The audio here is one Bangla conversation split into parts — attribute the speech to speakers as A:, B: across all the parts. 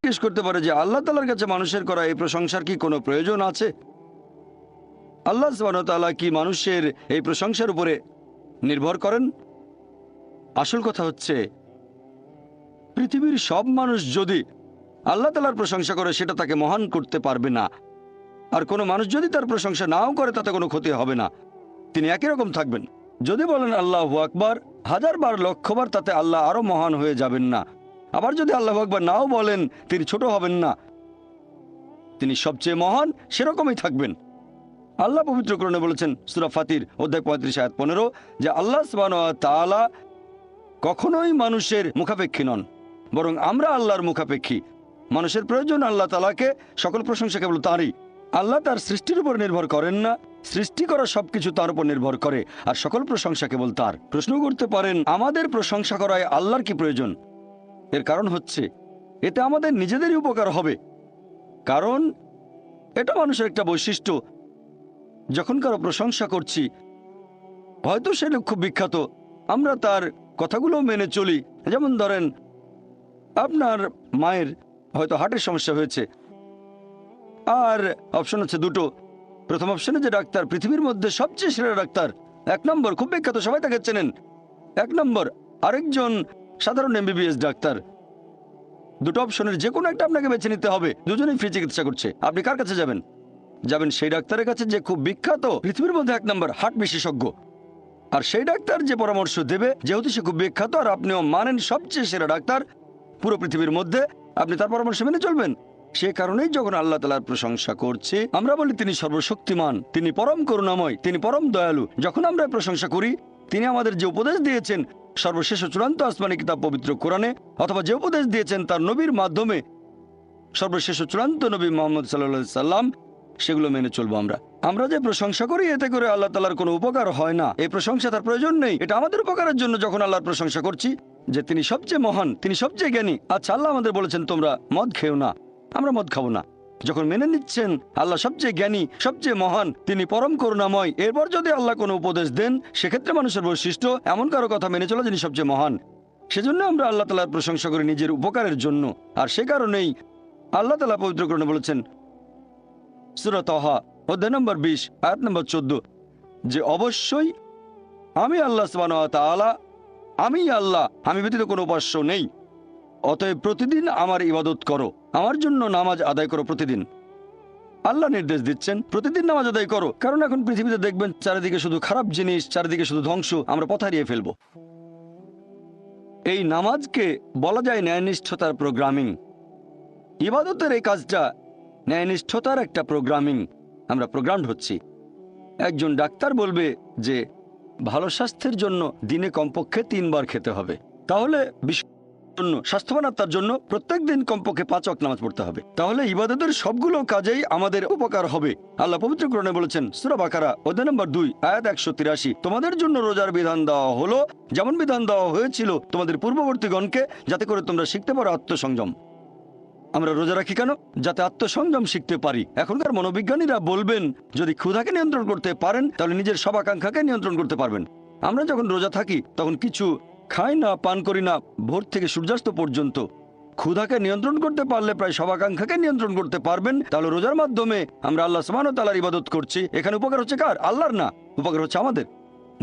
A: জিজ্ঞেস করতে পারে যে আল্লাহ তাআলার কাছে মানুষের করা এই প্রশংসার কি কোনো প্রয়োজন আছে? আল্লাহ সুবহানাহু ওয়া তাআলা কি মানুষের এই প্রশংসার উপরে নির্ভর করেন? আসল কথা হচ্ছে, পৃথিবীর সব মানুষ যদি আল্লাহ তাআলার প্রশংসা করে সেটা তাকে মহান করতে পারবে না। আর কোনো মানুষ যদি তার প্রশংসা নাও করে তাতে কোনো ক্ষতি হবে না, তিনি একই রকম থাকবেন। যদি বলেন আল্লাহু আকবার 1000 বার, 1,00,000 বার, তাতে আল্লাহ আরো মহান হয়ে যাবেন না। আবার যদি আল্লাহু আকবার নাও বলেন, তিনি ছোট হবেন না, তিনি সবচেয়ে মহান সেরকমই থাকবেন। আল্লাহ পবিত্র কোরআনে বলেছেন সূরা ফাতির অধ্যায় 35 আয়াত 15 যে আল্লাহ সুবহানাহু ওয়া তাআলা কখনোই মানুষের মুখাপেক্ষী নন, বরং আমরা আল্লাহর মুখাপেক্ষী। মানুষের প্রয়োজন আল্লাহ তাআলাকে, সকল প্রশংসা কেবল তাঁরই। আল্লাহ তার সৃষ্টির উপর নির্ভর করেন না, সৃষ্টি করা সবকিছু তার উপর নির্ভর করে, আর সকল প্রশংসা কেবল তার। প্রশ্ন করতে পারেন আমাদের প্রশংসা করায় আল্লাহর কি প্রয়োজন? এর কারণ হচ্ছে এতে আমাদের নিজেদেরই উপকার হবে, কারণ এটা মানুষের একটা বৈশিষ্ট্য। যখন কারো প্রশংসা করছি, হয়তো সে লোক খুব বিখ্যাত, আমরা তার কথাগুলো মেনে চলি। যেমন ধরেন আপনার মায়ের হয়তো হার্টের সমস্যা হয়েছে, আর অপশন আছে দুটো। প্রথম অপশনে যে ডাক্তার পৃথিবীর মধ্যে সবচেয়ে সেরা ডাক্তার, 1 নম্বর, খুব বিখ্যাত, সবাই তাকে চেনেন, 1 নম্বর। আরেকজন সাধারণ MBBS ডাক্তার। দুটো অপশনের যে কোনো একটা আপনাকে বেছে নিতে হবে। দুজনেই ফ্রি চিকিৎসা করছে। আপনি কার কাছে যাবেন? যাবেন সেই ডাক্তারের কাছে যে খুব বিখ্যাত, পৃথিবীর মধ্যে 1 নম্বর হার্ট বিশেষজ্ঞ। আর সেই ডাক্তার যে পরামর্শ দেবে, যেহেতু সে খুব বিখ্যাত আর আপনিও মানেন সবচেয়ে সেরা ডাক্তার পুরো পৃথিবীর মধ্যে, আপনি তার পরামর্শ মেনে চলবেন। সে কারণেই যখন আল্লাহ তাআলার প্রশংসা করছি, আমরা বলি তিনি সর্বশক্তিমান, তিনি পরম করুণাময়, তিনি পরম দয়ালু। যখন আমরা প্রশংসা করি, তিনি আমাদের যে উপদেশ দিয়েছেন সর্বশেষ ও চূড়ান্ত আসমানি কিতাব পবিত্র কোরআনে, অথবা যে উপদেশ দিয়েছেন তার নবীর মাধ্যমে সর্বশেষ ও চূড়ান্ত নবী মুহাম্মদ সাল্লাল্লাহু আলাইহি সাল্লাম, সেগুলো মেনে চলবো। আমরা যে প্রশংসা করি, এতে করে আল্লাহ তাআলার কোনো উপকার হয় না। এই প্রশংসা তার প্রয়োজন নেই, এটা আমাদের উপকারের জন্য। যখন আল্লাহর প্রশংসা করছি যে তিনি সবচেয়ে মহান, তিনি সবচেয়ে জ্ঞানী। আচ্ছা, আল্লাহ আমাদের বলেছেন তোমরা মদ খেও না, আমরা মদ খাবো না। যখন মেনে নিচ্ছেন আল্লাহ সবচেয়ে জ্ঞানী, সবচেয়ে মহান, তিনি পরম করুণাময়, এরপর যদি আল্লাহ কোনো উপদেশ দেন, সেক্ষেত্রে মানুষের বৈশিষ্ট্য এমন কারো কথা মেনে চলো যিনি সবচেয়ে মহান। সেজন্য আমরা আল্লাহ তাআলার প্রশংসা করি নিজের উপকারের জন্য। আর সে কারণেই আল্লাহ তাআলা পবিত্র কোরআনে বলেছেন সূরা তাহা অধ্যায় নম্বর 20 আয়াত নম্বর 14 যে অবশ্যই আমি আল্লাহ সুবহানাহু ওয়া তাআলা, আমি আল্লাহ, আমি ব্যতীত কোনো উপাস্য নেই। অতএব প্রতিদিন আমার ইবাদত করো, আমার জন্য নামাজ আদায় করো প্রতিদিন। আল্লাহ নির্দেশ দিচ্ছেন প্রতিদিন নামাজ আদায় করো, কারণ এখন পৃথিবীতে দেখবেন চারিদিকে শুধু খারাপ জিনিস, চারিদিকে শুধু ধ্বংস, আমরা পথ হারিয়ে ফেলবো। এই নামাজকে বলা যায় ন্যায়নিষ্ঠতার প্রোগ্রামিং। ইবাদতের এই কাজটা ন্যায়নিষ্ঠতার একটা প্রোগ্রামিং। আমরা প্রোগ্রামড হচ্ছি। একজন ডাক্তার বলবে যে ভালো স্বাস্থ্যের জন্য দিনে কমপক্ষে 3 বার খেতে হবে, তাহলে জন্য স্বাস্থ্যবান আত্মার জন্য প্রত্যেক দিন কমপক্ষে 5 ওয়াক্ত নামাজ পড়তে হবে। তাহলে ইবাদতের সবগুলো কাজেই আমাদের উপকার হবে। আল্লাহ পবিত্র কোরআনে বলেছেন সূরা বাকারা অধ্যায় নম্বর 2 আয়াত 183 তোমাদের জন্য রোজার বিধান দেওয়া হলো যেমন বিধান দেওয়া হয়েছিল তোমাদের পূর্ববর্তীগণকে, যাতে করে তোমরা শিখতে পারো আত্মসংযম। আমরা রোজা রাখি কেন? যাতে আত্মসংযম শিখতে পারি। এখনকার মনোবিজ্ঞানীরা বলবেন যদি ক্ষুধাকে নিয়ন্ত্রণ করতে পারেন, তাহলে নিজের সব আকাঙ্ক্ষাকে নিয়ন্ত্রণ করতে পারবেন। আমরা যখন রোজা থাকি তখন কিছু খাই না, পান করি না ভোর থেকে সূর্যাস্ত পর্যন্ত। ক্ষুধাকে নিয়ন্ত্রণ করতে পারলে প্রায় সব আকাঙ্ক্ষাকে নিয়ন্ত্রণ করতে পারবেন। তাহলে রোজার মাধ্যমে আমরা আল্লাহ সুবহানাহু ওয়া তাআলার ইবাদত করছি। এখানে উপকার হচ্ছে কার? আল্লাহর না, উপকার হচ্ছে আমাদের।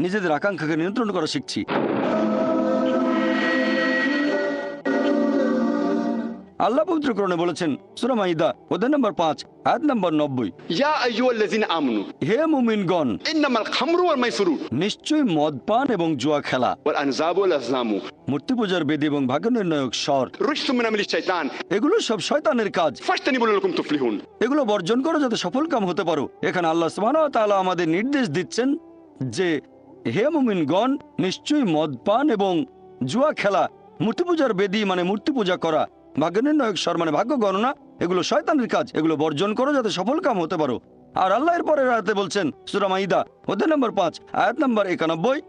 A: নিজেদের আকাঙ্ক্ষাকে নিয়ন্ত্রণ করা শিখছি। আল্লাহ পবিত্র কোরআনে বলেছেন সূরা মাইদা অধ্যায় নম্বর 5 আয়াত নম্বর 90
B: ইয়া আইয়ুহাল্লাযিনা আমানু,
A: হে মুমিনগণ,
B: ইন্নামাল খামরু ওয়াল মাইসিরু,
A: নিশ্চয়ই মদ পান এবং জুয়া খেলা,
B: ওয়াল আনযাবু ওয়াল আজলামু,
A: মূর্তি পূজার বেদী এবং ভাগ্য নির্ণায়ক স্বর,
B: রিজসুম মিন আমালিশ শাইতান,
A: এগুলো সব শয়তানের কাজ।
B: ফাজতানিবু লাকুম তুফলিহুন,
A: এগুলো বর্জন করো যাতে সফল কাম হতে পারো। এখানে আল্লাহ সুবহানাহু ওয়া তাআলা আমাদের নির্দেশ দিচ্ছেন যে হে মুমিনগণ, নিশ্চয়ই মদ পান এবং জুয়া খেলা, মূর্তি পূজার বেদী মানে মূর্তি পূজা করা, ভাগ্য নির্ণায়ক স্বর মানে ভাগ্য গণনা, এগুলো শয়তানের কাজ। এগুলো বর্জন করো যাতে সফল কাম হতে পারো। আর আল্লাহ এর পরের আয়াতে বলছেন সূরা মাইদা অধ্যায় নম্বর 5 আয়াত নম্বর 91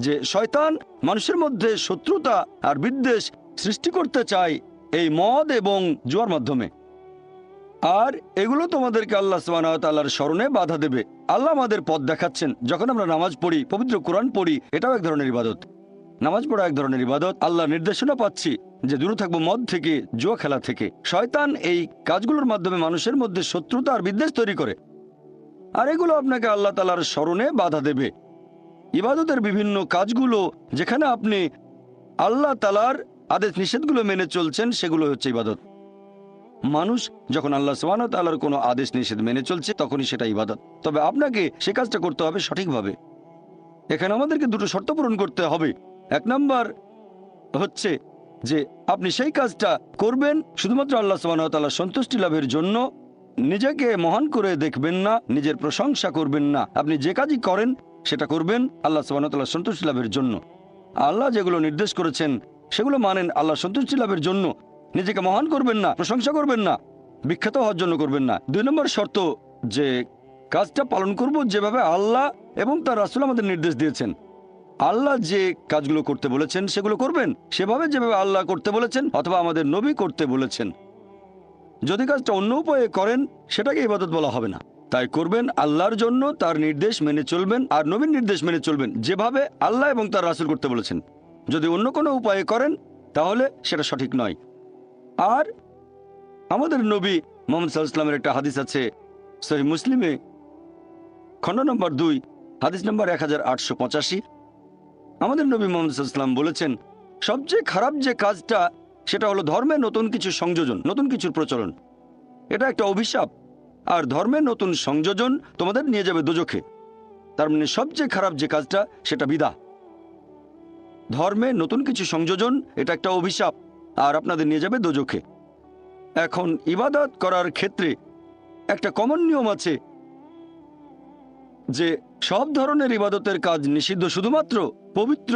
A: যে শয়তান মানুষের মধ্যে শত্রুতা আর বিদ্বেষ সৃষ্টি করতে চায় এই মদ এবং জুয়ার মাধ্যমে। আর এগুলো তোমাদেরকে আল্লাহ সুবহানাহু ওয়া তাআলার স্মরণে বাধা দেবে। আল্লাহ আমাদের পথ দেখাচ্ছেন। যখন আমরা নামাজ পড়ি, পবিত্র কোরআন পড়ি, এটাও এক ধরনের ইবাদত। নামাজ পড়া এক ধরনের ইবাদত। আল্লাহ নির্দেশনা পাচ্ছি যে দূরে থাকবো মদ থেকে, জুয়া খেলা থেকে। শয়তান এই কাজগুলোর মাধ্যমে মানুষের মধ্যে শত্রুতা আর বিদ্বেষ তৈরি করে, আর এগুলো আপনাকে আল্লাহ তাআলার স্মরণে বাধা দেবে। ইবাদতের বিভিন্ন কাজগুলো যেখানে আপনি আল্লাহ তাআলার আদেশ নিষেধগুলো মেনে চলছেন, সেগুলো হচ্ছে ইবাদত। মানুষ যখন আল্লাহ সুবহানাহু ওয়া তাআলার কোনো আদেশ নিষেধ মেনে চলছে, তখনই সেটা ইবাদত। তবে আপনাকে সে কাজটা করতে হবে সঠিকভাবে। এখানে আমাদেরকে দুটো শর্ত পূরণ করতে হবে। এক নাম্বার হচ্ছে যে আপনি সেই কাজটা করবেন শুধুমাত্র আল্লাহ সুবহানাহু ওয়া তাআলার সন্তুষ্টি লাভের জন্য। নিজেকে মহান করে দেখবেন না, নিজের প্রশংসা করবেন না। আপনি যে কাজই করেন সেটা করবেন আল্লাহ সুবহানাহু ওয়া তাআলার সন্তুষ্টি লাভের জন্য। আল্লাহ যেগুলো নির্দেশ করেছেন সেগুলো মানেন আল্লাহ সন্তুষ্টি লাভের জন্য। নিজেকে মহান করবেন না, প্রশংসা করবেন না, বিখ্যাত হওয়ার জন্য করবেন না। 2 নম্বর শর্ত যে কাজটা পালন করব যেভাবে আল্লাহ এবং তার রাসূল আমাদের নির্দেশ দিয়েছেন। আল্লাহ যে কাজগুলো করতে বলেছেন সেগুলো করবেন সেভাবে যেভাবে আল্লাহ করতে বলেছেন অথবা আমাদের নবী করতে বলেছেন। যদি কাজটা অন্য উপায়ে করেন সেটাকে ইবাদত বলা হবে না। তাই করবেন আল্লাহর জন্য, তার নির্দেশ মেনে চলবেন আর নবীর নির্দেশ মেনে চলবেন যেভাবে আল্লাহ এবং তার রাসূল করতে বলেছেন। যদি অন্য কোনো উপায়ে করেন তাহলে সেটা সঠিক নয়। আর আমাদের নবী মুহাম্মদ সাল্লাল্লাহু আলাইহি ওয়াসাল্লামের একটা হাদিস আছে সহিহ মুসলিমে, খণ্ড নম্বর 2, হাদিস নম্বর 1885। আমাদের নবী মুহাম্মদ সাল্লাল্লাহু আলাইহি ওয়াসাল্লাম বলেছেন, সবচেয়ে খারাপ যে কাজটা সেটা হলো ধর্মে নতুন কিছু সংযোজন, নতুন কিছুর প্রচলন। এটা একটা অভিশাপ। আর ধর্মে নতুন সংযোজন তোমাদের নিয়ে যাবে দোজখে। তার মানে সবচেয়ে খারাপ যে কাজটা সেটা বিদআহ। ধর্মে নতুন কিছু সংযোজন এটা একটা অভিশাপ আর আপনাদের নিয়ে যাবে দোজখে। এখন ইবাদত করার ক্ষেত্রে একটা কমন নিয়ম আছে যে সব ধরনের ইবাদতের কাজ নিষিদ্ধ শুধুমাত্র পবিত্র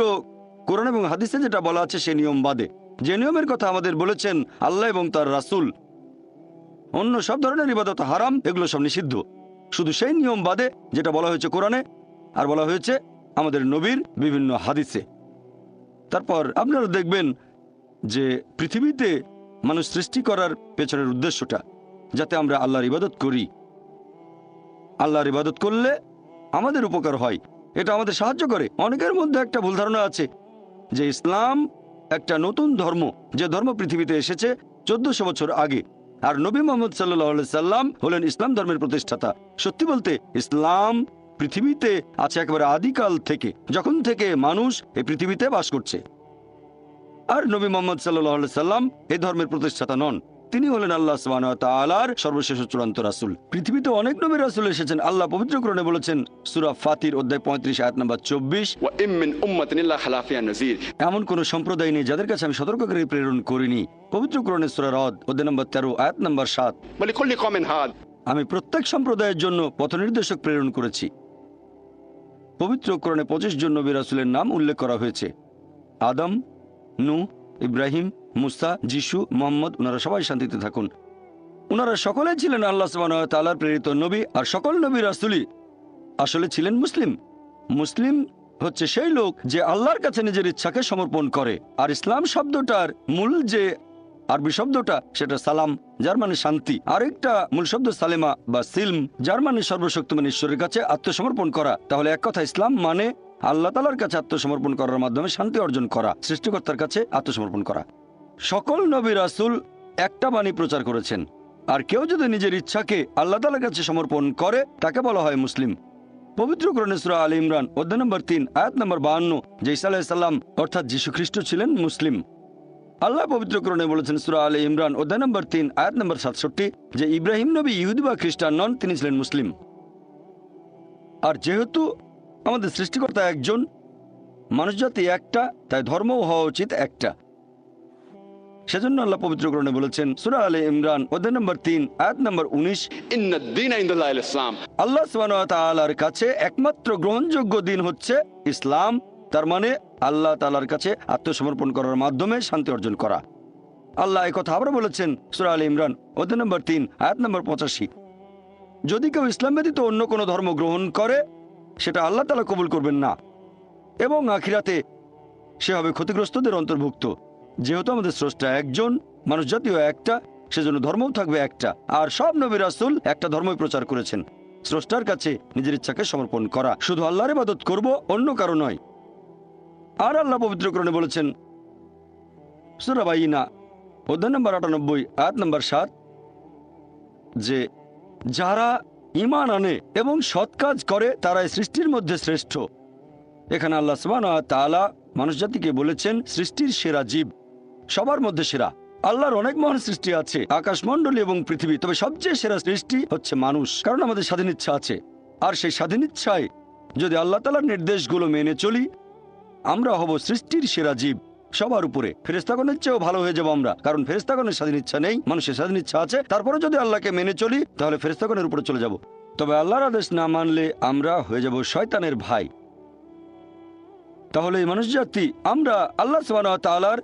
A: কোরআন এবং হাদিসে যেটা বলা আছে সে নিয়ম বাদে। যে নিয়মের কথা আমাদের বলেছেন আল্লাহ এবং তার রাসূল, অন্য সব ধরনের ইবাদত হারাম, এগুলো সব নিষিদ্ধ। শুধু সেই নিয়ম বাদে যেটা বলা হয়েছে কোরআনে আর বলা হয়েছে আমাদের নবীর বিভিন্ন হাদিসে। তারপর আপনারা দেখবেন যে পৃথিবীতে মানুষ সৃষ্টি করার পেছনের উদ্দেশ্যটা যাতে আমরা আল্লাহর ইবাদত করি। আল্লাহর ইবাদত করলে আমাদের উপকার হয়, এটা আমাদের সাহায্য করে। অনেকের মধ্যে একটা ভুল ধারণা আছে যে ইসলাম একটা নতুন ধর্ম, যে ধর্ম পৃথিবীতে এসেছে 1400 বছর আগে, আর নবী মুহাম্মদ সাল্লাল্লাহু আলাইহি সাল্লাম হলেন ইসলাম ধর্মের প্রতিষ্ঠাতা। সত্যি বলতে ইসলাম পৃথিবীতে আছে একেবারে আদিকাল থেকে, যখন থেকে মানুষ এই পৃথিবীতে বাস করছে। আর নবী মুহাম্মদ সাল্লাল্লাহু আলাইহি সাল্লাম এই ধর্মের প্রতিষ্ঠাতা নন, তিনি হলেন আল্লাহ সুবহানাহু ওয়া তাআলার সর্বশেষ চূড়ান্ত রাসূল। পৃথিবীতে অনেক নবী রাসূল এসেছেন। আল্লাহ পবিত্র কোরআনে বলেছেন সূরা ফাতির অধ্যায় 35 আয়াত নম্বর 24,
B: وإن من أمة إلا خلا فيها نذير।
A: এমন কোন সম্প্রদায় নেই যাদের কাছে আমি সতর্ককারী প্রেরণ করিনি। পবিত্র কোরআনে সূরা রদ অধ্যায় নম্বর 13 আয়াত নম্বর 7,
B: ولكل قوم هاد।
A: আমি প্রত্যেক সম্প্রদায়ের জন্য পথনির্দেশক প্রেরণ করেছি। পবিত্র কোরআনে 25 জন নবী রাসূলের নাম উল্লেখ করা হয়েছে। আদম, নূহ, ইব্রাহিম, মুসা, যিশু, মুহাম্মদ, ওনারা সবাই শান্তিতে থাকুন। ওনারা সকলে ছিলেন আল্লাহ সুবহানাহু ওয়া তাআলার প্রেরিত নবী, আর সকল নবী রাসূলই আসলে ছিলেন মুসলিম। মুসলিম হচ্ছে সেই লোক যে আল্লাহর কাছে নিজের ইচ্ছাকে সমর্পণ করে। আর ইসলাম শব্দটার মূল যে আরবি শব্দটা সেটা সালাম, যার মানে শান্তি। আরেকটা মূল শব্দ সালেমা বা সিলম, যার মানে সর্বশক্তিমান ঈশ্বরের কাছে আত্মসমর্পণ করা। তাহলে এক কথা ইসলাম মানে আল্লাহ তাআলার কাছে আত্মসমর্পণ করার মাধ্যমে শান্তি অর্জন করা, সৃষ্টিকর্তার কাছে আত্মসমর্পণ করা। সকল নবী রাসূল একটা বাণী প্রচার করেছেন, আর কেউ যদি নিজের ইচ্ছাকে আল্লাহ তাআলার কাছে সমর্পণ করে তাকে বলা হয় মুসলিম। পবিত্র কোরআনে সূরা আলে ইমরান অধ্যায় নম্বর 3 আয়াত নম্বর 52 যে ঈসা আলাইহিস সালাম অর্থাৎ যীশু খ্রিস্ট ছিলেন মুসলিম। আল্লাহ পবিত্র কোরআনে বলেছেন সূরা আলে ইমরান অধ্যায় নম্বর 3 আয়াত নম্বর 67 যে ইব্রাহিম নবী ইহুদি বা খ্রিস্টান নন, তিনি ছিলেন মুসলিম। আর যেহেতু আমাদের সৃষ্টিকর্তা একজন, মানুষ জাতি একটা, তাই ধর্মও হওয়া উচিত একটা। সেজন্য আল্লাহ পবিত্র কোরআনে বলেছেন সূরা আলে ইমরান অধ্যায় নম্বর 3 আয়াত নম্বর 19
B: إن الدين عند الله الإسلام।
A: আল্লাহ সুবহানাহু ওয়া তাআলার কাছে একমাত্র গ্রহণযোগ্য দিন হচ্ছে ইসলাম। তার মানে আল্লাহ তাআলার কাছে আত্মসমর্পণ করার মাধ্যমে শান্তি অর্জন করা। আল্লাহ এই কথা আবার বলেছেন সূরা আলে ইমরান অধ্যায় নম্বর 3 আয়াত নম্বর 85 যদি কেউ ইসলাম ব্যতীত অন্য কোনো ধর্ম গ্রহণ করে সেটা আল্লাহ তাআলা কবুল করবেন না এবং আখিরাতে সে হবে ক্ষতিগ্রস্তদের অন্তর্ভুক্ত। যেহেতু আমাদের স্রষ্টা একজন, মানুষ জাতীয় একটা, সেজন্য ধর্মও থাকবে একটা। আর সব নবী রাসূল একটা ধর্মই প্রচার করেছেন, স্রষ্টার কাছে নিজের ইচ্ছাকে সমর্পণ করা। শুধু আল্লাহর ইবাদত করব, অন্য কারো নয়। আর আল্লাহ পবিত্রকরণে বলেছেন সূরা বাইনা অধ্যায় নম্বর 98 আয়াত নম্বর 7 যে যারা ঈমান আনে এবং সৎ কাজ করে তারাই সৃষ্টির মধ্যে শ্রেষ্ঠ। এখানে আল্লাহ সুবহানাহু ওয়া তাআলা মানুষ জাতিকে বলেছেন সৃষ্টির সেরা জীব, সবার মধ্যে সেরা। আল্লাহর অনেক মহান সৃষ্টি আছে, আকাশমণ্ডলী এবং পৃথিবী, তবে সবচেয়ে সেরা সৃষ্টি হচ্ছে মানুষ, কারণ আমাদের স্বাধীন ইচ্ছা আছে। আর সেই স্বাধীন ইচ্ছায় যদি আল্লাহ তাআলার নির্দেশগুলো মেনে চলি, আমরা হব সৃষ্টির সেরা জীব, সবার উপরে। ফেরেশতাগণের চেয়েও ভালো হয়ে যাবো আমরা, কারণ ফেরেশতাগণের স্বাধীন ইচ্ছা নেই, মানুষের স্বাধীন ইচ্ছা আছে। তারপরে যদি আল্লাহকে মেনে চলি তাহলে ফেরেশতাগণের উপরে চলে যাব। তবে আল্লাহর আদেশ না মানলে আমরা হয়ে যাব শয়তানের ভাই। তাহলে এই মানুষ জাতি আমরা আল্লাহ সুবহানাহু ওয়া তাআলার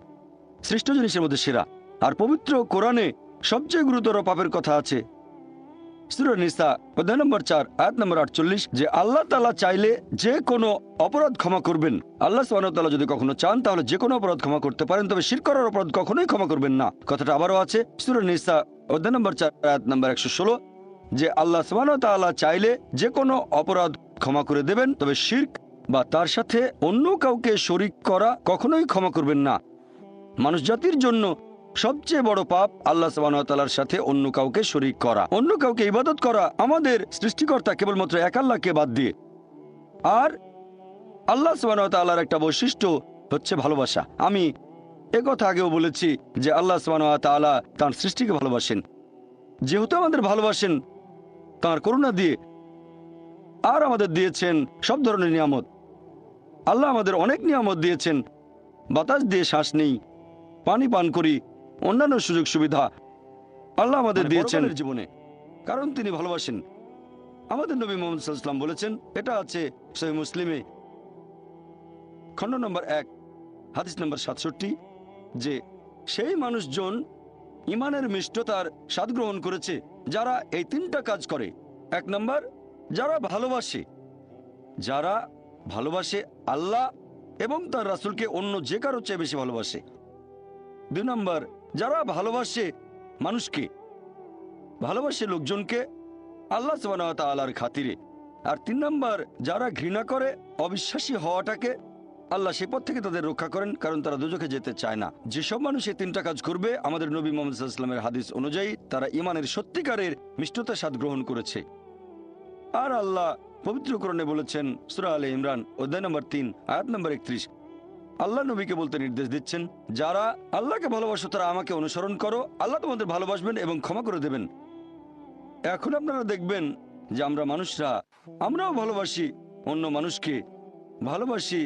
A: সৃষ্ট জিনিসের মধ্যে সেরা। আর পবিত্র কোরআনে সবচেয়ে গুরুতর পাপের কথা আছে সূরা নিসা অধ্যায় নম্বর 4 আয়াত নম্বর 48, যে আল্লাহ তাআলা চাইলে যে কোনো অপরাধ ক্ষমা করবেন। আল্লাহ সুবহানাহু ওয়া তাআলা যদি কখনো চান তাহলে যে কোনো অপরাধ ক্ষমা করতে পারেন, তবে শিরক করার অপরাধ কখনোই ক্ষমা করবেন না। কথাটা আবারও আছে সূরা নিসা অধ্যায় নম্বর 4 আয়াত নম্বর 116, যে আল্লাহ সুবহানাহু ওয়া তাআলা চাইলে যে কোনো অপরাধ ক্ষমা করে দেবেন, তবে শিরক বা তার সাথে অন্য কাউকে শরীক করা কখনোই ক্ষমা করবেন না। মানুষ জাতির জন্য সবচেয়ে বড় পাপ আল্লাহ সুবহানাহু ওয়া তাআলার সাথে অন্য কাউকে শরীক করা, অন্য কাউকে ইবাদত করা আমাদের সৃষ্টিকর্তা কেবলমাত্র এক আল্লাহকে বাদ দিয়ে। আর আল্লাহ সুবহানাহু ওয়া তাআলার একটা বৈশিষ্ট্য হচ্ছে ভালোবাসা। আমি একথা আগেও বলেছি যে আল্লাহ সুবহানাহু ওয়া তাআলা তাঁর সৃষ্টিকে ভালোবাসেন। যেহেতু আমাদের ভালোবাসেন তাঁর করুণা দিয়ে, আর আমাদের দিয়েছেন সব ধরনের নিয়ামত। আল্লাহ আমাদের অনেক নিয়ামত দিয়েছেন, বাতাস দিয়ে শ্বাস নেই, পানি পান করি, অন্যান্য সুযোগ সুবিধা আল্লাহ আমাদের দিয়েছেন জীবনে, কারণ তিনি ভালোবাসেন। আমাদের নবী মুহাম্মদ সাল্লাল্লাহু আলাইহি ওয়াসাল্লাম বলেছেন, এটা আছে সহিহ মুসলিমে খণ্ড নম্বর 1 হাদিস নম্বর 67, যে সেই মানুষজন ঈমানের মিষ্টতার স্বাদ গ্রহণ করেছে যারা এই 3টা কাজ করে। 1 নম্বর, যারা ভালোবাসে আল্লাহ এবং তার রাসূলকে অন্য যে কারো চেয়ে বেশি ভালোবাসে। 2 নম্বর, যারা ভালোবাসে মানুষকে, ভালোবাসে লোকজনকে আল্লাহ সুবহানাহু ওয়া তাআলার খাতিরে। আর 3 নম্বর, যারা ঘৃণা করে অবিশ্বাসী হওয়াটাকে, আল্লাহ সে পথ থেকে তাদের রক্ষা করেন, কারণ তারা দোজখে যেতে চায় না। যেসব মানুষ এই 3টা কাজ করবে, আমাদের নবী মুহাম্মদ সাল্লাল্লাহু আলাইহি ওয়াসাল্লামের হাদিস অনুযায়ী তারা ঈমানের সত্যিকারের মিষ্টতার স্বাদ গ্রহণ করেছে। আর আল্লাহ পবিত্র কোরআনে বলেছেন সূরা আলে ইমরান অধ্যায় নম্বর 3 আয়াত নম্বর 31, আল্লাহ নবীকে বলতে নির্দেশ দিচ্ছেন, যারা আল্লাহকে ভালোবাসো তারা আমাকে অনুসরণ করো, আল্লাহ তোমাদের ভালোবাসবেন এবং ক্ষমা করে দেবেন। এখন আপনারা দেখবেন যে আমরা মানুষরা, আমরাও ভালোবাসি অন্য মানুষকে, ভালোবাসি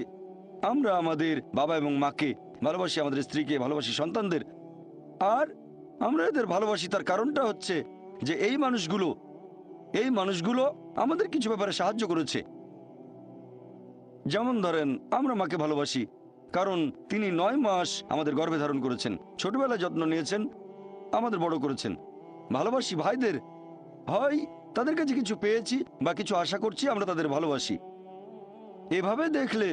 A: আমরা আমাদের বাবা এবং মাকে, ভালোবাসি আমাদের স্ত্রীকে, ভালোবাসি সন্তানদের। আর আমরা এদের ভালোবাসি তার কারণটা হচ্ছে যে এই মানুষগুলো আমাদের কিছু ব্যাপারে সাহায্য করেছে। যেমন ধরেন, আমরা মাকে ভালোবাসি কারণ তিনি 9 মাস আমাদের গর্ভে ধারণ করেছেন, ছোটবেলায় যত্ন নিয়েছেন, আমাদের বড় করেছেন। ভালোবাসি ভাইদের, হয় তাদের কাছে কিছু পেয়েছি বা কিছু আশা করছি, আমরা তাদের ভালোবাসি। এভাবে দেখলে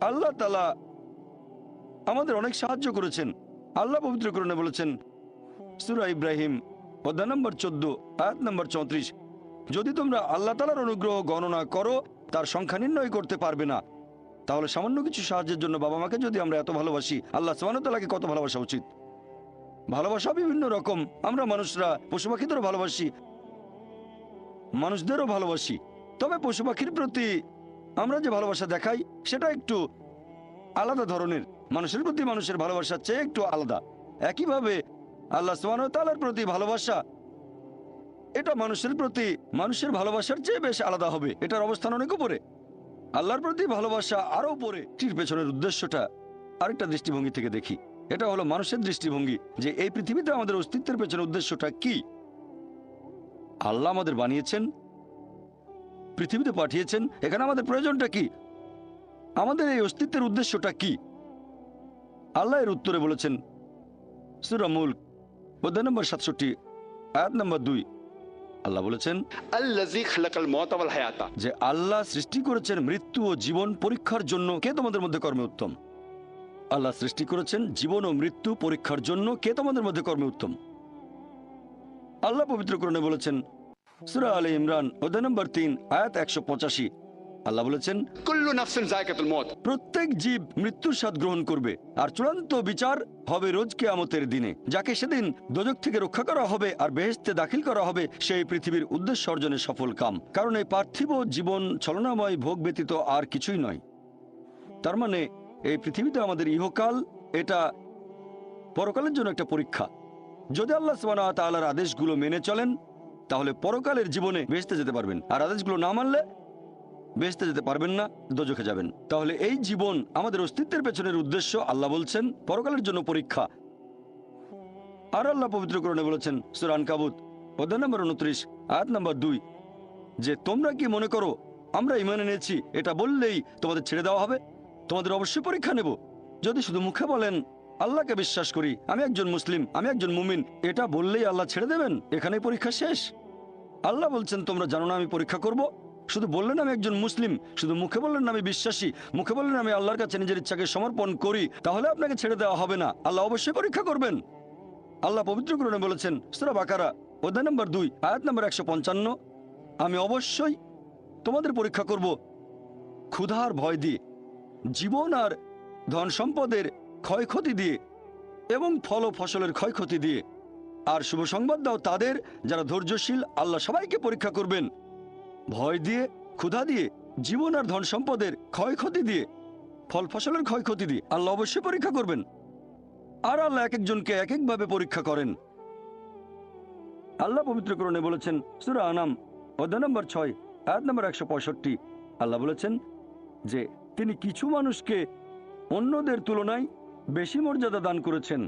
A: আল্লাহ তাআলা আমাদের অনেক সাহায্য করেছেন। আল্লাহ পবিত্র কোরআনে বলেছেন সূরা ইব্রাহিম অধ্যায় নম্বর 14 আয়াত নম্বর 34, যদি তোমরা আল্লাহ তাআলার অনুগ্রহ গণনা করো তার সংখ্যা নির্ণয় করতে পারবে না। তাহলে সামান্য কিছু সাহায্যের জন্য বাবা মাকে যদি আমরা এত ভালোবাসি, আল্লাহ সুবহানাহু ওয়া তাআলাকে কত ভালোবাসা উচিত। ভালোবাসা বিভিন্ন রকম, আমরা মানুষরা পশু পাখিদেরও ভালোবাসি, মানুষদেরও ভালোবাসি। তবে পশু পাখির প্রতি আমরা যে ভালোবাসা দেখাই সেটা একটু আলাদা ধরনের, মানুষের প্রতি মানুষের ভালোবাসার চেয়ে একটু আলাদা। একইভাবে আল্লাহ সুবহানাহু ওয়া তাআলার প্রতি ভালোবাসা, এটা মানুষের প্রতি মানুষের ভালোবাসার চেয়ে বেশ আলাদা হবে, এটার অবস্থান অনেক উপরে। আল্লাহর প্রতি ভালোবাসা আরো উপরে। এর পেছনের উদ্দেশ্যটা আরেকটা দৃষ্টিভঙ্গি থেকে দেখি, এটা হলো মানুষের দৃষ্টিভঙ্গি, যে এই পৃথিবীতে আমাদের অস্তিত্বের পেছনের উদ্দেশ্যটা কি। আল্লাহ আমাদের বানিয়েছেন, পৃথিবীতে পাঠিয়েছেন, এখানে আমাদের প্রয়োজনটা কি, আমাদের এই অস্তিত্বের উদ্দেশ্যটা কি। আল্লাহ এর উত্তরে বলেছেন সূরা মুলক অধ্যায় নম্বর 67 আয়াত নম্বর 2, আল্লাহ বলেছেন
B: আল্লাযী খালাকাল মাউতা ওয়াল হায়াতা,
A: যে আল্লাহ সৃষ্টি করেছেন মৃত্যু ও জীবন পরীক্ষার জন্য, কে তোমাদের মধ্যে কর্মে উত্তম। আল্লাহ সৃষ্টি করেছেন জীবন ও মৃত্যু পরীক্ষার জন্য, কে তোমাদের মধ্যে কর্মে উত্তম। আল্লাহ পবিত্র কোরআনে বলেছেন সূরা আলে ইমরান অধ্যায় নম্বর 3 আয়াত 185, আল্লাহ বলেছেন
B: कुल्लु नफ्सिन जायकातुल मौत।
A: প্রত্যেক জীব মৃত্যুর স্বাদ গ্রহণ করবে, আর চূড়ান্ত বিচার হবে রোজ কিয়ামতের দিনে। যাকে সেদিন দোজখ থেকে রক্ষা করা হবে আর বেহেশতে দাখিল করা হবে, সেই পৃথিবীর উদ্দেশ্য অর্জনের সফল কাম। কারণ এই পার্থিব জীবন ছলনাময় ভোগ ব্যতীত আর কিছুই নয়। তার মানে এই পৃথিবীতে আমাদের ইহকাল, এটা পরকালের জন্য একটা পরীক্ষা। যদি আল্লাহ সুবহানাহু ওয়া তাআলার আদেশগুলো মেনে চলেন, তাহলে পরকালের জীবনে বেহেশতে যেতে পারবেন, আর আদেশগুলো না মানলে বেহেশতে যেতে পারবেন না, দোজখে যাবেন। তাহলে এই জীবন আমাদের অস্তিত্বের পেছনের উদ্দেশ্য, আল্লাহ বলছেন, পরকালের জন্য পরীক্ষা। আর আল্লাহ পবিত্র কোরআনে বলেছেন সূরা আনকাবুত অধ্যায় নম্বর 29 আয়াত নম্বর 2, যে তোমরা কি মনে করো আমরা ঈমান এনেছি এটা বললেই তোমাদের ছেড়ে দেওয়া হবে? তোমাদের অবশ্যই পরীক্ষা নেব। যদি শুধু মুখে বলেন আল্লাহকে বিশ্বাস করি, আমি একজন মুসলিম, আমি একজন মুমিন, এটা বললেই আল্লাহ ছেড়ে দেবেন? এখানেই পরীক্ষা শেষ? আল্লাহ বলছেন তোমরা জানো না আমি পরীক্ষা করব? শুধু বললেন আমি একজন মুসলিম, শুধু মুখে বললেন আমি বিশ্বাসী, মুখে বললেন আমি আল্লাহর কাছে নিজের ইচ্ছাকে সমর্পণ করি, তাহলে আপনাকে ছেড়ে দেওয়া হবে না। আল্লাহ অবশ্যই পরীক্ষা করবেন। আল্লাহ পবিত্র কোরআনে বলেছেন সূরা বাকারা অধ্যায় নম্বর 2 আয়াত নম্বর 155, আমি অবশ্যই তোমাদের পরীক্ষা করব ক্ষুধার ভয় দিয়ে, জীবন আর ধন সম্পদের ক্ষয়ক্ষতি দিয়ে, এবং ফল ও ফসলের ক্ষয়ক্ষতি দিয়ে। আর শুভ সংবাদ দাও তাদের যারা ধৈর্যশীল। আল্লাহ সবাইকে পরীক্ষা করবেন ভয় দিয়ে, ক্ষুধা দিয়ে, জীবন আর ধন সম্পদের ক্ষয়ক্ষতি দিয়ে, ফল ফসলের ক্ষয়ক্ষতি দিয়ে। আল্লাহ অবশ্যই পরীক্ষা করবেন। আর আল্লাহ এক একজনকে এক একভাবে পরীক্ষা করেন। আল্লাহ পবিত্র কোরআনে বলেছেন সূরা আনাম অধ্যায় নম্বর 6 আয়াত নম্বর 165, আল্লাহ বলেছেন যে তিনি কিছু মানুষকে অন্যদের তুলনায় বেশি মর্যাদা দান করেছেন।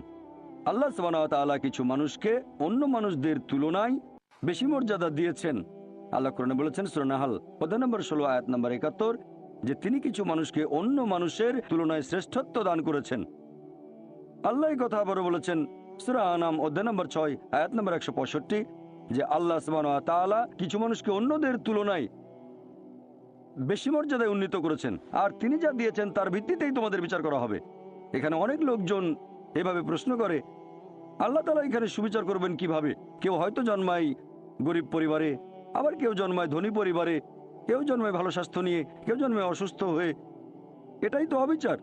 A: আল্লাহ সুবহানাহু ওয়া তাআলা কিছু মানুষকে অন্য মানুষদের তুলনায় বেশি মর্যাদা দিয়েছেন। আল্লাহ কোরআনে বলেছেন সূরা নাহল অধ্যায় নম্বর 16 আয়াত নম্বর 71, যে তিনি কিছু মানুষকে অন্য মানুষের তুলনায় শ্রেষ্ঠত্ব দান করেছেন। আল্লাহ এই কথা আবারও বলেছেন সূরা আনাম অধ্যায় নম্বর 6 আয়াত নম্বর 165, যে আল্লাহ সুবহানাহু ওয়া তাআলা কিছু মানুষকে অন্যদের তুলনায় বেশি মর্যাদায় উন্নীত করেছেন, আর তিনি যা দিয়েছেন তার ভিত্তিতেই তোমাদের বিচার করা হবে। এখানে অনেক লোকজন এভাবে প্রশ্ন করে আল্লাহ তাআলা এখানে সুবিচার করবেন কিভাবে? কেউ হয়তো জন্মায় গরিব পরিবারে, আবার কেউ জন্মায় ধনী পরিবারে, কেউ জন্মায় ভালো স্বাস্থ্য নিয়ে, কেউ জন্মায় অসুস্থ হয়ে। এটাই তো অবিচার।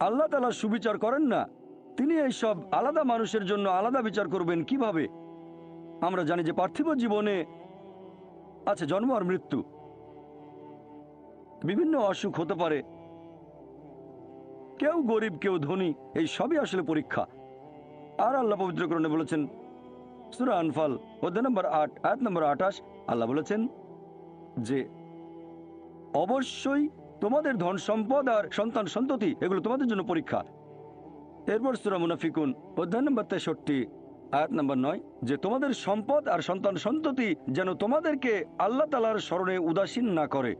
A: আল্লাহ তাআলা সুবিচার করেন না। তিনি এই সব আলাদা মানুষের জন্য আলাদা বিচার করবেন কিভাবে? আমরা জানি যে পার্থিব জীবনে আছে জন্ম আর মৃত্যু, বিভিন্ন অসুখ হতে পারে, কেউ গরিব কেউ ধনী, এই সবই আসলে পরীক্ষা। আর আল্লাহ পবিত্র কোরআনে বলেছেন সূরা আনফাল অধ্যায় নম্বর 8 আয়াত নম্বর 28, আল্লাহ বলেছেন যে অবশ্যই তোমাদের ধন সম্পদ আর সন্তান সন্ততি এগুলো তোমাদের জন্য পরীক্ষা। এরপর সূরা মুনাফিকুন অধ্যায় নম্বর 63 আয়াত নম্বর 9, যে তোমাদের সম্পদ আর সন্তান সন্ততি যেন তোমাদেরকে আল্লাহ তাআলার স্মরণে উদাসীন না করে।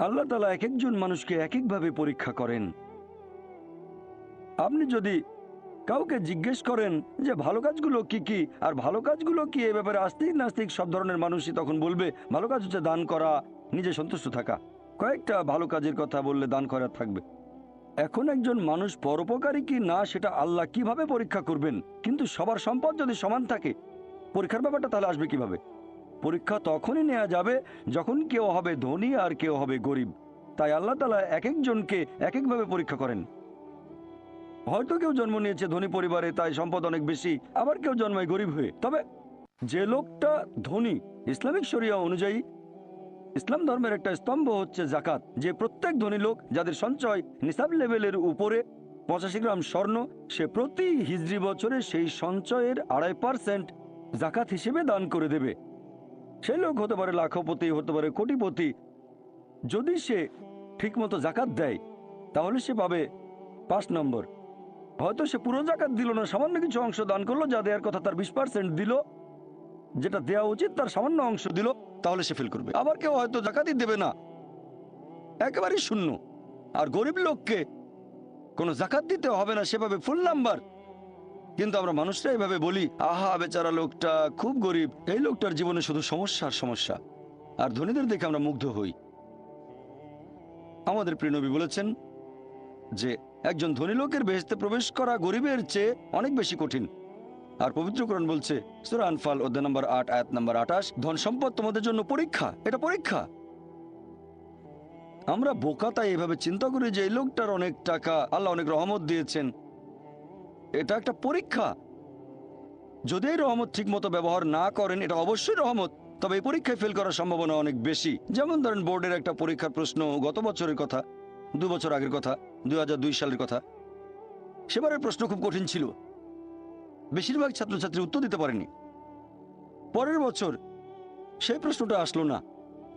A: আল্লাহ তাআলা এক একজন মানুষকে এক একভাবে পরীক্ষা করেন। আপনি যদি কাউকে জিজ্ঞেস করেন যে ভালো কাজগুলো কি কি আর ভালো কাজগুলো কি, এ ব্যাপারে আস্তিক নাস্তিক সব ধরনের মানুষই তখন বলবে ভালো কাজ হচ্ছে দান করা, নিজে সন্তুষ্ট থাকা। কয়েকটা ভালো কাজের কথা বললে দান করা থাকবে। এখন একজন মানুষ পরোপকারী কি না সেটা আল্লাহ কিভাবে পরীক্ষা করবেন? কিন্তু সবার সম্পদ যদি সমান থাকে, পরীক্ষার ব্যাপারটা তাহলে আসবে কিভাবে? পরীক্ষা তখনই নেওয়া যাবে যখন কেউ হবে ধনী আর কেউ হবে গরিব। তাই আল্লাহ তাআলা এক একজনকে এক একভাবে পরীক্ষা করেন। হয়তো কেউ জন্ম নিয়েছে ধনী পরিবারে, তাই সম্পদ অনেক বেশি, আবার কেউ জন্মায় গরিব হয়ে। তবে যে লোকটা ধনী, ইসলামিক শরিয়া অনুযায়ী ইসলাম ধর্মের একটা স্তম্ভ হচ্ছে জাকাত, যে প্রত্যেক ধনী লোক যাদের সঞ্চয় নিসাব লেভেলের উপরে 85 গ্রাম স্বর্ণ, সে প্রতি হিজরি বছরে সেই সঞ্চয়ের 2.5% জাকাত হিসেবে দান করে দেবে। সেই লোক হতে পারে লাখপতি, হতে পারে কোটিপতি। যদি সে ঠিকমতো জাকাত দেয় তাহলে সে পাবে 5 নম্বর। হয়তো সে পুরো জাকাত দিল না, সামান্য কিছু অংশ দান করলো, যা দেওয়ার কথা তার 20% দিল, যেটা দেওয়া উচিত তার সামান্য অংশ দিল, তাহলে সে ফেল করবে। আবার কেউ হয়তো জাকাতই দেবে না, একেবারেই শূন্য। আর গরিব লোককে কোনো জাকাত দিতে হবে না, সেভাবে ফুল নাম্বার। কিন্তু আমরা মানুষরা এইভাবে বলি, আহা বেচারা লোকটা খুব গরিব, এই লোকটার জীবনে শুধু সমস্যা আর সমস্যা। আর ধনীদের দেখে আমরা মুগ্ধ হই। আমাদের প্রিয় নবী বলেছেন যে একজন ধনী লোকের বেহেশতে প্রবেশ করা গরিবের চেয়ে অনেক বেশি কঠিন। আর পবিত্র কোরআন বলছে সূরা আনফাল অধ্যায় নম্বর 8 আয়াত নম্বর 28, ধন সম্পদ তোমাদের জন্য পরীক্ষা, এটা পরীক্ষা। আমরা বোকা তাই এভাবে চিন্তা করি যে এই লোকটার অনেক টাকা, আল্লাহ অনেক রহমত দিয়েছেন, এটা একটা পরীক্ষা। যদি এই রহমত ঠিক মতো ব্যবহার না করেন, এটা অবশ্যই রহমত, তবে এই পরীক্ষায় ফেল করার সম্ভাবনা অনেক বেশি। যেমন ধরেন বোর্ডের একটা পরীক্ষার প্রশ্ন, গত বছরের কথা, 2 বছর আগের কথা, 2002 সালের কথা। সেবারের প্রশ্ন খুব কঠিন ছিল, বেশিরভাগ ছাত্রছাত্রী উত্তর দিতে পারেনি। পরের বছর সেই প্রশ্নটা আসলো না,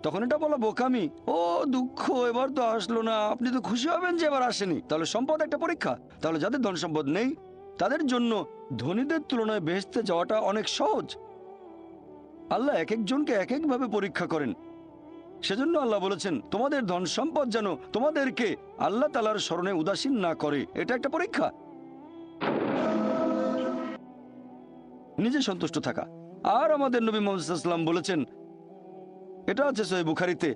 A: তখন এটা বলা বোকামি, ও দুঃখ, এবার তো আসলো না, আপনি তো খুশি হবেন যে এবার আসেনি। তাহলে সম্পদ একটা পরীক্ষা। তাহলে যাদের ধন সম্পদ নেই তাদের জন্য ধনীদের তুলনায় বেহেশতে যাওয়াটা অনেক সহজ। আল্লাহ এক একজনকে এক একভাবে পরীক্ষা করেন। সেজন্য আল্লাহ বলেছেন তোমাদের ধন সম্পদ যেন তোমাদেরকে আল্লাহ তাআলার স্মরণে উদাসীন না করে, এটা একটা পরীক্ষা। নিজে সন্তুষ্ট থাকা। আর আমাদের নবী মুহাম্মদ সাল্লাল্লাহু আলাইহি ওয়াসাল্লাম বলেছেন, এটা আছে সহিহ বুখারীতে,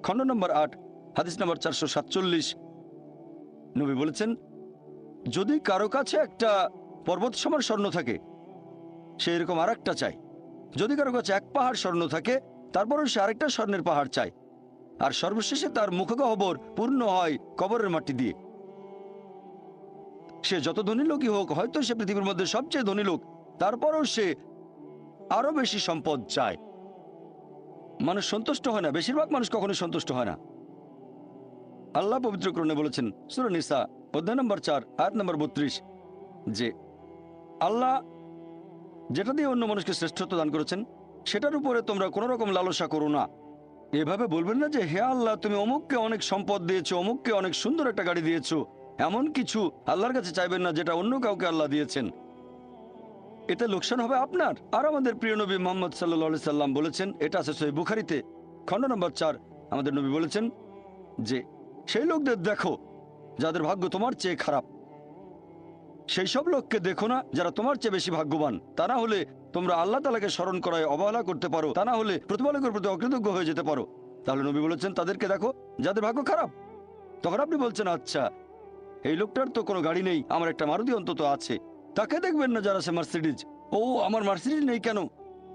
A: খণ্ড নম্বর 8, হাদিস নম্বর 447। নবী বলেছেন, যদি কারো কাছে একটা পর্বত সমান স্বর্ণ থাকে, সে এরকম আর একটা চায়। যদি কারো কাছে 1 পাহাড় স্বর্ণ থাকে, তারপরও সে আরেকটা স্বর্ণের পাহাড় চায়। আর সর্বশেষে তার মুখগহ্বর পূর্ণ হয় কবরের মাটি দিয়ে। সে যত ধনী লোকই হোক, হয়তো সে পৃথিবীর মধ্যে সবচেয়ে ধনী লোক, তারপরও সে আরো বেশি সম্পদ চায়। মানুষ সন্তুষ্ট হয় না, বেশিরভাগ মানুষ কখনো সন্তুষ্ট হয় না। আল্লাহ পবিত্র কোরআনে বলেছেন, সূরা নিসা অধ্যায় নম্বর 4, আয়াত নম্বর 32, যে আল্লাহ যেটা দিয়ে অন্য মানুষকে শ্রেষ্ঠত্ব দান করেছেন সেটার উপরে তোমরা কোনো রকম লালসা করো না। এভাবে বলবেন না যে হে আল্লাহ, তুমি অমুককে অনেক সম্পদ দিয়েছো, অমুককে অনেক সুন্দর একটা গাড়ি দিয়েছো, এমন কিছু আল্লাহর কাছে চাইবেন না যেটা অন্য কাউকে আল্লাহ দিয়েছেন। এতে লোকসান হবে আপনার। আর আমাদের প্রিয় নবী মুহাম্মদ সাল্লাল্লাহু আলাইহি সাল্লাম বলেছেন, এটা আছে সহিহ বুখারীতে, খণ্ড নম্বর 4, আমাদের নবী বলেছেন যে সেই লোকদের দেখো যাদের ভাগ্য তোমার চেয়ে খারাপ, সেই সব লোককে দেখো না যারা তোমার চেয়ে বেশি ভাগ্যবান। তা না হলে তোমরা আল্লাহ তাআলাকে স্মরণ করায় অবহেলা করতে পারো, তা না হলে প্রতিপালকের প্রতি অকৃতজ্ঞ হয়ে যেতে পারো। তাহলে নবী বলেছেন তাদেরকে দেখো যাদের ভাগ্য খারাপ। তখন আপনি বলছেন, আচ্ছা এই লোকটার তো কোনো গাড়ি নেই, আমার একটা মারুতি অন্তত আছে। তাকে দেখবেন না যারা আছে মার্সিডিজ, ও আমার মার্সিডিজ নেই কেন,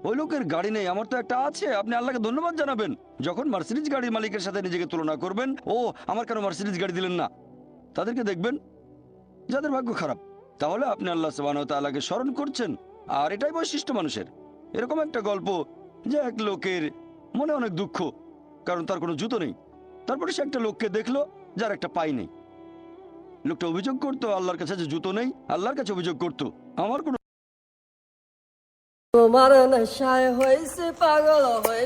A: ওই লোকের গাড়ি নেই, আমার তো একটা আছে। আপনি আল্লাহকে ধন্যবাদ জানাবেন। যখন মার্সিডিজ গাড়ির মালিকের সাথে নিজেকে তুলনা করবেন, ও আমার কেন মার্সিডিজ গাড়ি দিলেন না, তাদেরকে দেখবেন যাদের ভাগ্য খারাপ। তাহলে আপনি আল্লাহ সুবহানাহু ওয়া তাআলাকে স্মরণ করছেন। আর এটাই বৈশিষ্ট্য মানুষের। এরকম একটা গল্প যে এক লোকের মনে অনেক দুঃখ, কারণ তার কোনো জুতো নেই। তারপরে সে একটা লোককে দেখলো যার একটা পাই নেই। লোকটা অভিযোগ করতো আল্লাহর কাছে যে জুতো নেই, আল্লাহর কাছে অভিযোগ করতো আমার কোনো
C: তোমার নেশায় হয়েছে পাগল হয়ে